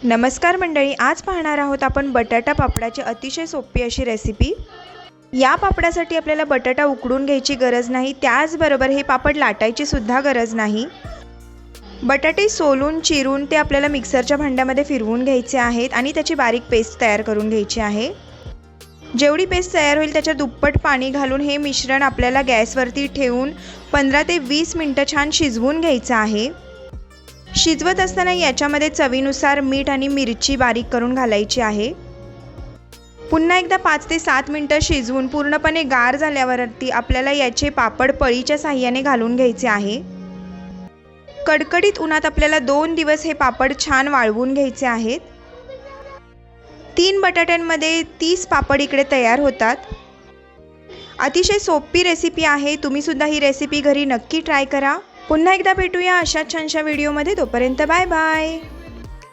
नमस्कार मंडळी, आज पाहणार आहोत आपण बटाटा पापडाची अतिशय सोपी अशी रेसिपी। या पापडासाठी आपल्याला बटाटा उकडून घ्यायची गरज नाही, त्याचबरोबर हे पापड लाटायची सुद्धा गरज नाही। बटाटे सोलून चिरून ते आपल्याला मिक्सरच्या भांड्यामध्ये फिरवून घ्यायचे आहेत आणि त्याची बारीक पेस्ट तयार करून घ्यायची आहे। जेवढी पेस्ट तयार होईल त्याच्या दुप्पट पाणी घालून हे मिश्रण आपल्याला गॅसवरती ठेवून 15 ते 20 मिनिटं छान शिजवून घ्यायचं आहे। शिजवत असताना याच्यामध्ये चवीनुसार मीठ आणि मिरची बारीक करून घालायची आहे। पुन्हा एकदा 5 ते 7 मिनिटं शिजवून पूर्णपणे गार झाल्यावरती आपल्याला याचे पापड पळीच्या साहाय्याने घालून घ्यायचे आहे। कडकडीत उन्हात आपल्याला 2 दिवस हे पापड छान वाळवून घ्यायचे आहेत। 3 बटाट्यांमध्ये 30 पापड इकडे तयार होतात। अतिशय सोपी रेसिपी आहे, तुम्ही सुद्धा ही रेसिपी घरी नक्की ट्राय करा। पुन्हा एकदा भेटूया अशा छानशा व्हिडिओमध्ये, तोपर्यंत बाय बाय।